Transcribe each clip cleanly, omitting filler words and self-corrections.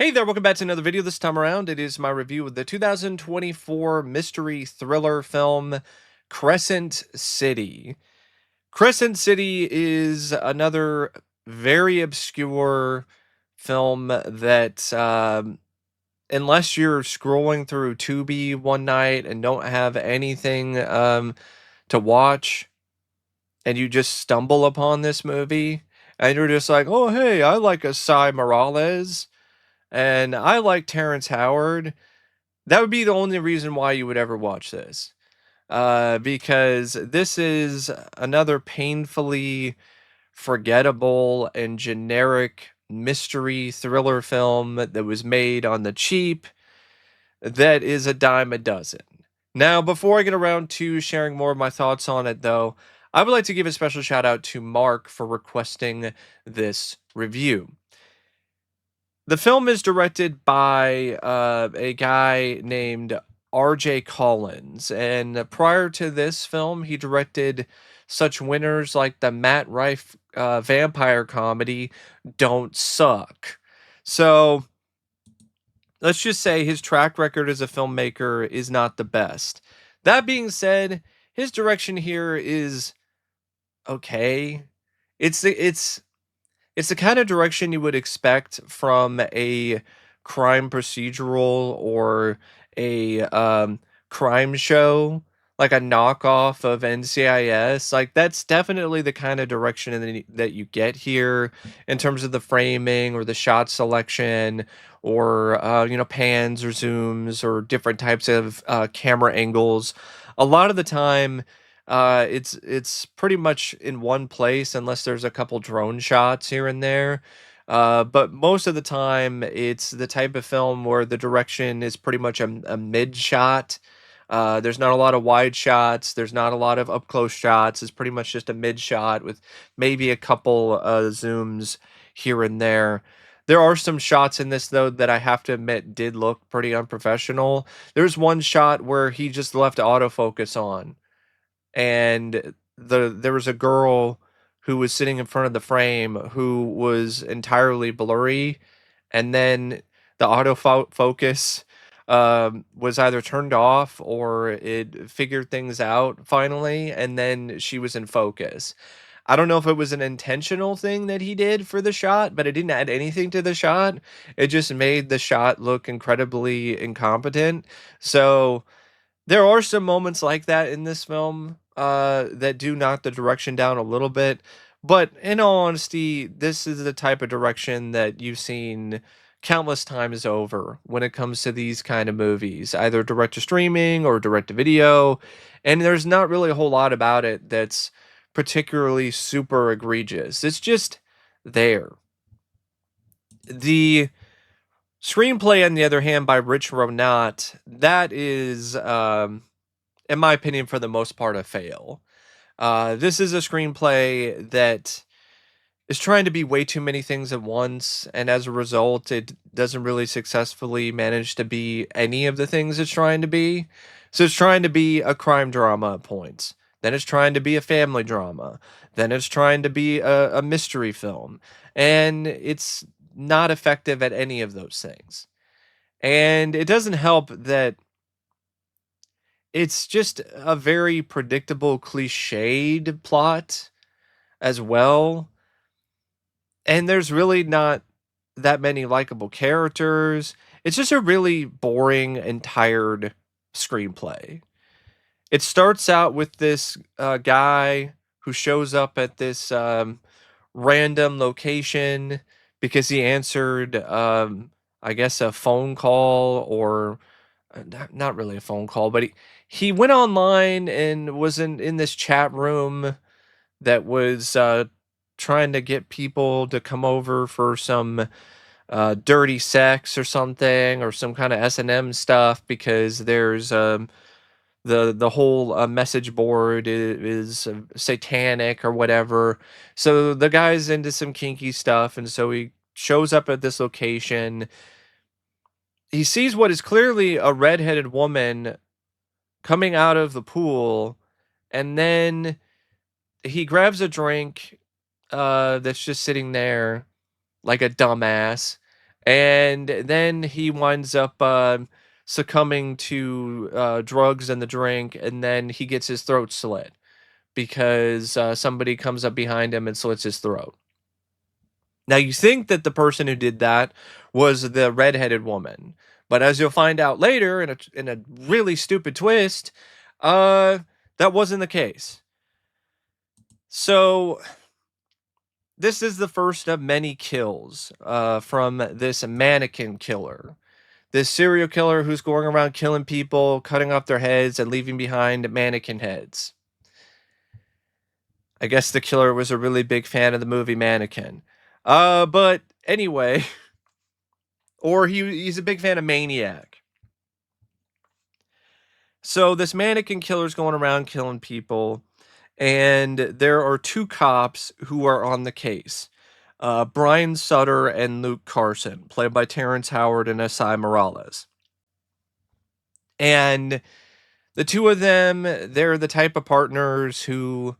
Hey there, welcome back to another video. This time around, it is my review of the 2024 mystery thriller film Crescent City. Crescent City is another very obscure film that, unless you're scrolling through Tubi one night and don't have anything to watch, and you just stumble upon this movie, and you're just like, oh, hey, I like Esai Morales, and I like Terrence Howard. That would be the only reason why you would ever watch this. Because this is another painfully forgettable and generic mystery thriller film that was made on the cheap that is a dime a dozen. Now, before I get around to sharing more of my thoughts on it, though, I would like to give a special shout out to Mark for requesting this review. The film is directed by a guy named R.J. Collins, and prior to this film, he directed such winners like the Matt Rife vampire comedy Don't Suck. So let's just say his track record as a filmmaker is not the best. That being said, his direction here is okay. It's it's the kind of direction you would expect from a crime procedural or a crime show, like a knockoff of NCIS. Like that's definitely the kind of direction that you get here in terms of the framing or the shot selection or pans or zooms or different types of camera angles. A lot of the time it's pretty much in one place unless there's a couple drone shots here and there. But most of the time, it's the type of film where the direction is pretty much a mid shot. There's not a lot of wide shots. There's not a lot of up close shots. It's pretty much just a mid shot with maybe a couple zooms here and there. There are some shots in this though that I have to admit did look pretty unprofessional. There's one shot where he just left autofocus on, and there was a girl who was sitting in front of the frame who was entirely blurry, and then the autofocus was either turned off or it figured things out finally, and then she was in focus. I don't know if it was an intentional thing that he did for the shot, but it didn't add anything to the shot. It just made the shot look incredibly incompetent. So there are some moments like that in this film, that do knock the direction down a little bit, but in all honesty, this is the type of direction that you've seen countless times over when it comes to these kind of movies, either direct to streaming or direct to video, and there's not really a whole lot about it that's particularly super egregious. It's just there. The screenplay, on the other hand, by Rich Ronat, that is, in my opinion, for the most part, a fail. This is a screenplay that is trying to be way too many things at once, and as a result, it doesn't really successfully manage to be any of the things it's trying to be. So it's trying to be a crime drama at points. Then it's trying to be a family drama. Then it's trying to be a mystery film. And it's not effective at any of those things. And it doesn't help that it's just a very predictable, cliched plot as well. And there's really not that many likable characters. It's just a really boring and tired screenplay. It starts out with this guy who shows up at this random location because he answered, I guess, a phone call, or not really a phone call, but he went online and was in this chat room that was trying to get people to come over for some dirty sex or something, or some kind of S&M stuff, because there's the whole message board is satanic or whatever. So the guy's into some kinky stuff, and so he shows up at this location. He sees what is clearly a redheaded woman coming out of the pool, and then he grabs a drink that's just sitting there like a dumbass, And then he winds up succumbing to drugs and the drink, and then he gets his throat slit because somebody comes up behind him and slits his throat. Now, you think that the person who did that was the redheaded woman, but as you'll find out later in a really stupid twist, uh, that wasn't the case. So this is the first of many kills from this mannequin killer. This serial killer who's going around killing people, cutting off their heads, and leaving behind mannequin heads. I guess the killer was a really big fan of the movie Mannequin. But anyway, or he's a big fan of Maniac. So this mannequin killer's going around killing people, and there are two cops who are on the case. Brian Sutter and Luke Carson, played by Terrence Howard and Esai Morales. And the two of them, they're the type of partners who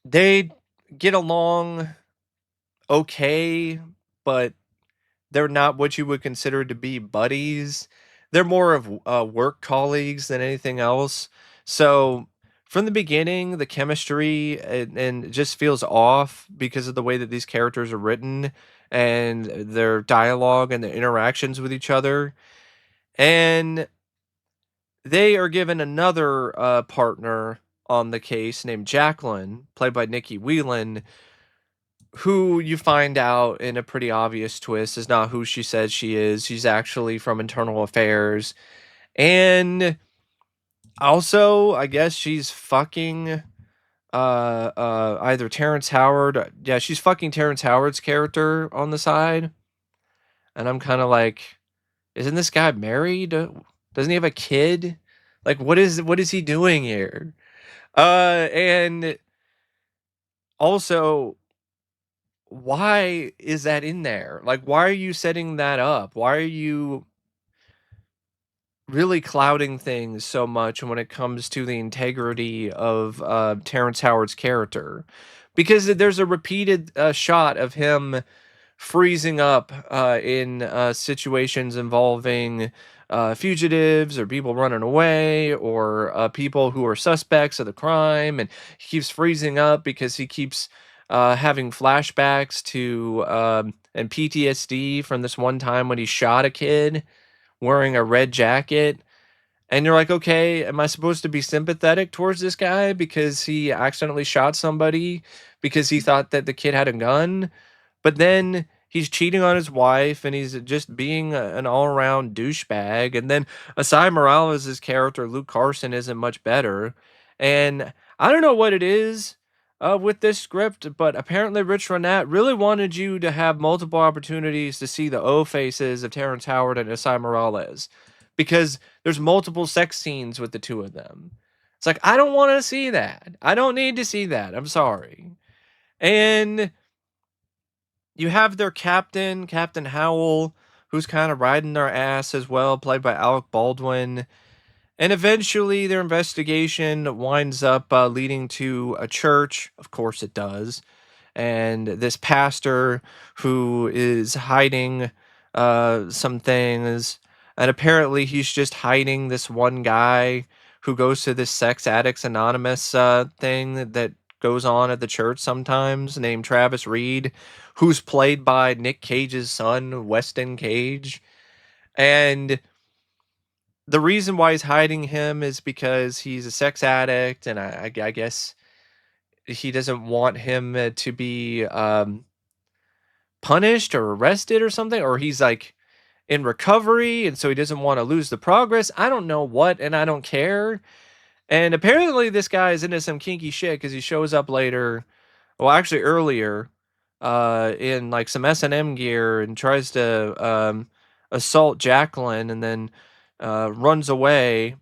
they get along okay, but they're not what you would consider to be buddies. They're more of work colleagues than anything else. So from the beginning, the chemistry and just feels off because of the way that these characters are written and their dialogue and their interactions with each other. And they are given another partner on the case named Jacqueline, played by Nicky Whelan, who you find out in a pretty obvious twist is not who she says she is. She's actually from internal affairs. And also, I guess she's fucking either Terrence Howard. Yeah, she's fucking Terrence Howard's character on the side. And I'm kind of like, isn't this guy married? Doesn't he have a kid? Like, what is he doing here? And also, why is that in there? Like, why are you setting that up? Why are you really clouding things so much when it comes to the integrity of Terrence Howard's character? Because there's a repeated shot of him freezing up in situations involving fugitives or people running away or people who are suspects of the crime, and he keeps freezing up because he keeps having flashbacks to and PTSD from this one time when he shot a kid wearing a red jacket. And you're like, okay, am I supposed to be sympathetic towards this guy because he accidentally shot somebody because he thought that the kid had a gun? But then he's cheating on his wife and he's just being an all-around douchebag. And then Esai Morales' character, Luke Carson, isn't much better. And I don't know what it is with this script, but apparently Rich Ronat really wanted you to have multiple opportunities to see the O faces of Terrence Howard and Esai Morales, because there's multiple sex scenes with the two of them. It's like, I don't want to see that. I don't need to see that. I'm sorry. And you have their captain, Captain Howell, who's kind of riding their ass as well, played by Alec Baldwin. And eventually their investigation winds up leading to a church. Of course it does. And this pastor who is hiding some things. And apparently he's just hiding this one guy who goes to this Sex Addicts Anonymous thing that goes on at the church sometimes, named Travis Reed, who's played by Nick Cage's son, Weston Cage. And the reason why he's hiding him is because he's a sex addict, and I guess he doesn't want him to be punished or arrested or something, or he's like in recovery, and so he doesn't want to lose the progress. I don't know what, and I don't care. And apparently this guy is into some kinky shit because he shows up later, well, actually earlier, in like some S&M gear and tries to assault Jacqueline and then runs away.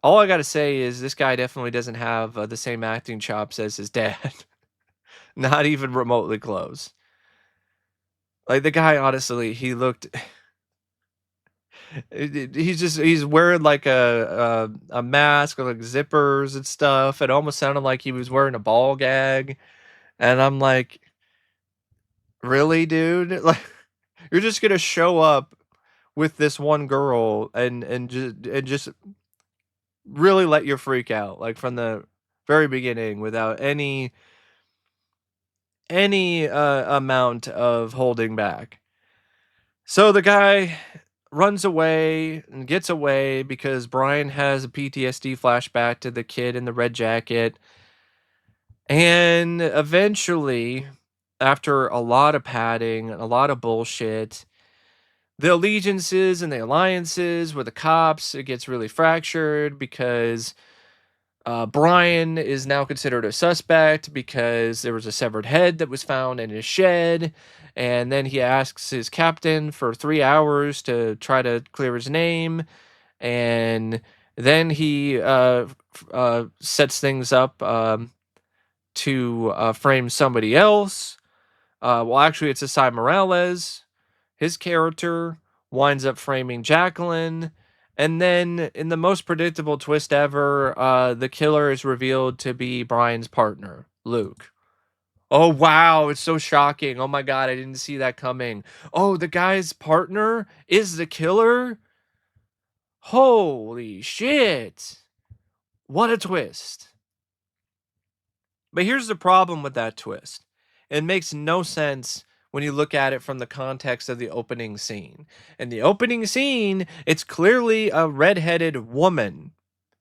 All I gotta say is this guy definitely doesn't have the same acting chops as his dad. Not even remotely close. Like, the guy, honestly, he looked. He's wearing like a mask with like zippers and stuff. It almost sounded like he was wearing a ball gag, and I'm like, really, dude? Like, You're just gonna show up with this one girl and just really let you freak out, like, from the very beginning without any amount of holding back. So the guy runs away and gets away because Brian has a PTSD flashback to the kid in the red jacket. And eventually, after a lot of padding, a lot of bullshit, the allegiances and the alliances with the cops, it gets really fractured because Brian is now considered a suspect because there was a severed head that was found in his shed. And then he asks his captain for 3 hours to try to clear his name. And then he sets things up to frame somebody else. Well, actually, it's Esai Morales. His character winds up framing Jacqueline. And then, in the most predictable twist ever, the killer is revealed to be Brian's partner, Luke. Oh, wow. It's so shocking. Oh, my God. I didn't see that coming. Oh, the guy's partner is the killer? Holy shit. What a twist. But here's the problem with that twist. It makes no sense when you look at it from the context of the opening scene. In the opening scene, it's clearly a redheaded woman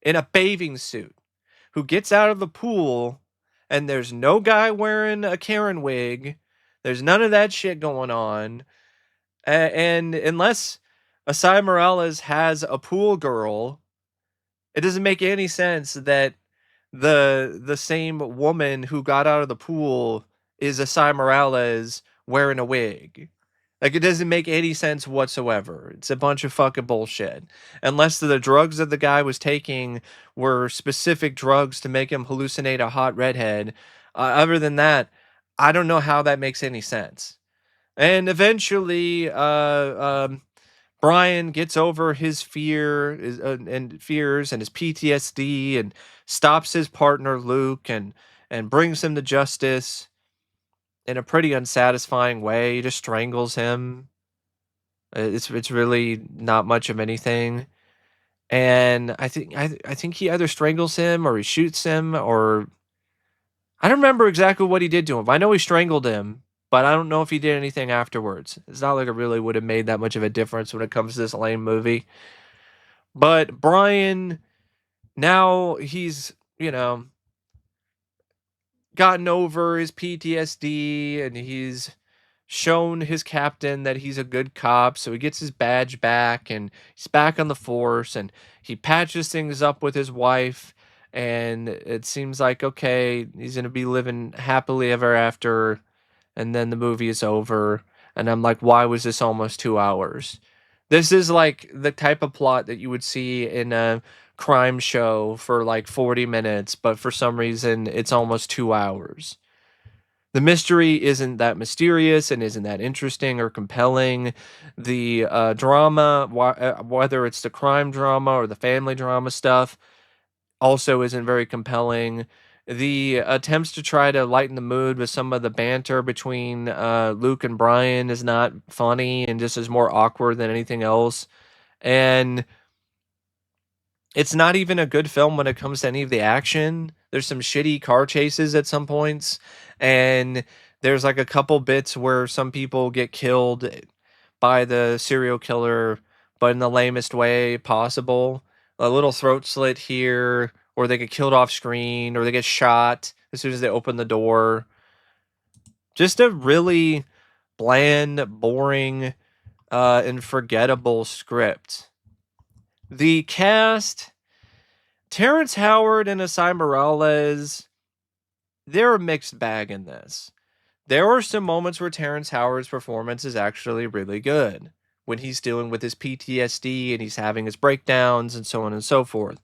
in a bathing suit who gets out of the pool, and there's no guy wearing a Karen wig. There's none of that shit going on. And unless Asai Morales has a pool girl, it doesn't make any sense that the same woman who got out of the pool is Asai Morales wearing a wig. Like, it doesn't make any sense whatsoever. It's a bunch of fucking bullshit. Unless the drugs that the guy was taking were specific drugs to make him hallucinate a hot redhead. Other than that, I don't know how that makes any sense. And eventually, Brian gets over his and fears and his PTSD and stops his partner Luke and brings him to justice in a pretty unsatisfying way. He just strangles him. It's really not much of anything. And I think he either strangles him or he shoots him, or I don't remember exactly what he did to him. I know he strangled him, but I don't know if he did anything afterwards. It's not like it really would have made that much of a difference when it comes to this lame movie. But Brian, now he's, gotten over his PTSD and he's shown his captain that he's a good cop. So he gets his badge back and he's back on the force and he patches things up with his wife. And it seems like, okay, he's going to be living happily ever after. And then the movie is over. And I'm like, why was this almost 2 hours? This is like the type of plot that you would see in a crime show for like 40 minutes, but for some reason it's almost 2 hours. The mystery isn't that mysterious and isn't that interesting or compelling. The drama, whether it's the crime drama or the family drama stuff, also isn't very compelling. The attempts to try to lighten the mood with some of the banter between Luke and Brian is not funny and just is more awkward than anything else. And it's not even a good film when it comes to any of the action. There's some shitty car chases at some points, and there's like a couple bits where some people get killed by the serial killer, but in the lamest way possible. A little throat slit here, or they get killed off screen, or they get shot as soon as they open the door. Just a really bland, boring, and forgettable script. The cast, Terrence Howard and Esai Morales, they're a mixed bag in this. There are some moments where Terrence Howard's performance is actually really good when he's dealing with his PTSD and he's having his breakdowns and so on and so forth.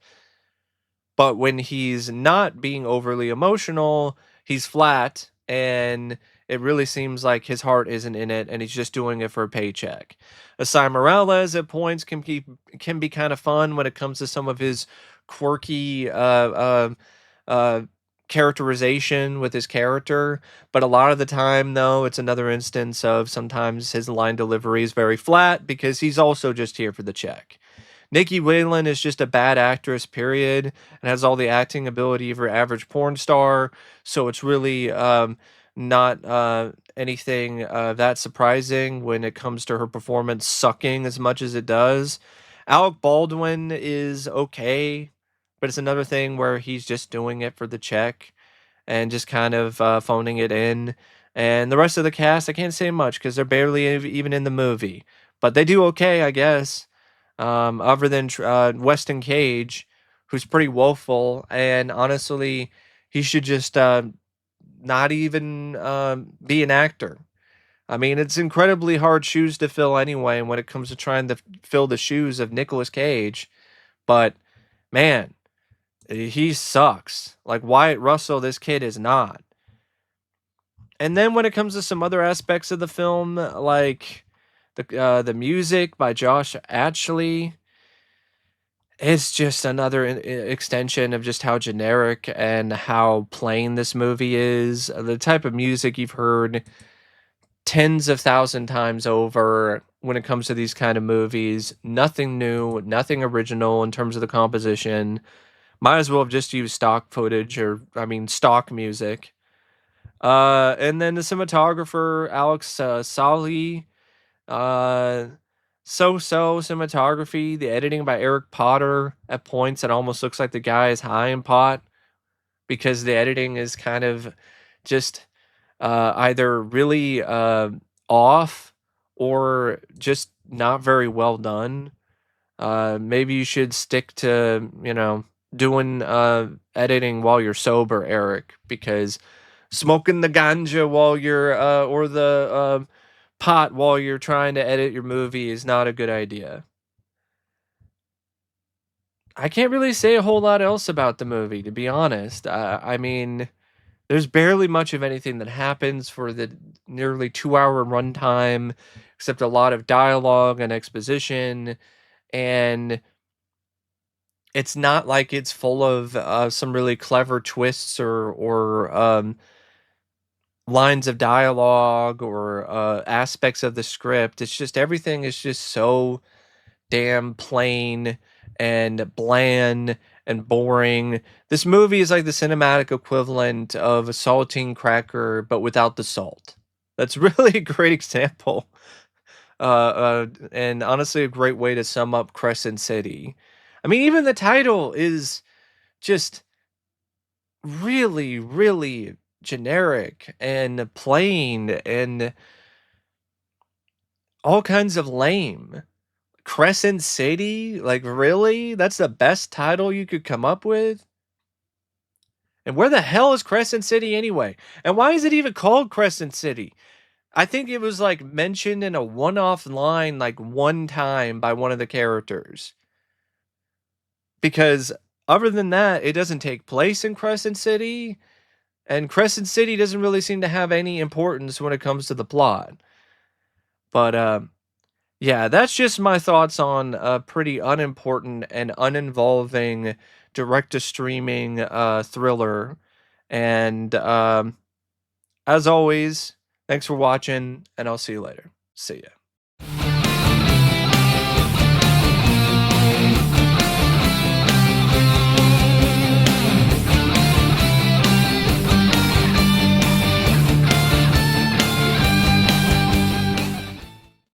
But when he's not being overly emotional, he's flat and it really seems like his heart isn't in it and he's just doing it for a paycheck. Esai Morales at points can be kind of fun when it comes to some of his quirky characterization with his character, but a lot of the time, though, it's another instance of sometimes his line delivery is very flat because he's also just here for the check. Nicky Whelan is just a bad actress, period, and has all the acting ability of your average porn star. So it's really not anything that surprising when it comes to her performance sucking as much as it does. Alec Baldwin is okay, but it's another thing where he's just doing it for the check and just kind of phoning it in. And the rest of the cast, I can't say much because they're barely even in the movie, but they do okay, I guess. Other than Weston Cage, who's pretty woeful, and honestly, he should just not even be an actor. I mean, it's incredibly hard shoes to fill anyway when it comes to trying to fill the shoes of Nicolas Cage. But man, he sucks. Like Wyatt Russell, this kid is not. And then when it comes to some other aspects of the film, like the music by Josh Ashley, it's just another extension of just how generic and how plain this movie is. The type of music you've heard tens of thousand times over when it comes to these kind of movies. Nothing new, nothing original in terms of the composition. Might as well have just used stock footage or, I mean, stock music. And then the cinematographer, Alex Sali, uh, so cinematography. The editing by Eric Potter. At points, it almost looks like the guy is high in pot because the editing is kind of just either really off or just not very well done. Maybe you should stick to, doing editing while you're sober, Eric, because smoking the ganja while you're or the pot while you're trying to edit your movie is not a good idea. I can't really say a whole lot else about the movie, to be honest. I mean, there's barely much of anything that happens for the nearly 2 hour runtime, except a lot of dialogue and exposition. And it's not like it's full of some really clever twists or lines of dialogue or aspects of the script. It's just everything is just so damn plain and bland and boring. This movie is like the cinematic equivalent of a saltine cracker, but without the salt. That's really a great example. And honestly, a great way to sum up Crescent City. I mean, even the title is just really, really generic and plain and all kinds of lame. Crescent City? Like, really? That's the best title you could come up with? And where the hell is Crescent City anyway? And why is it even called Crescent City? I think it was like mentioned in a one-off line like one time by one of the characters. Because other than that, it doesn't take place in Crescent City, and Crescent City doesn't really seem to have any importance when it comes to the plot. But yeah, that's just my thoughts on a pretty unimportant and uninvolving direct to streaming thriller. And as always, thanks for watching, and I'll see you later. See ya.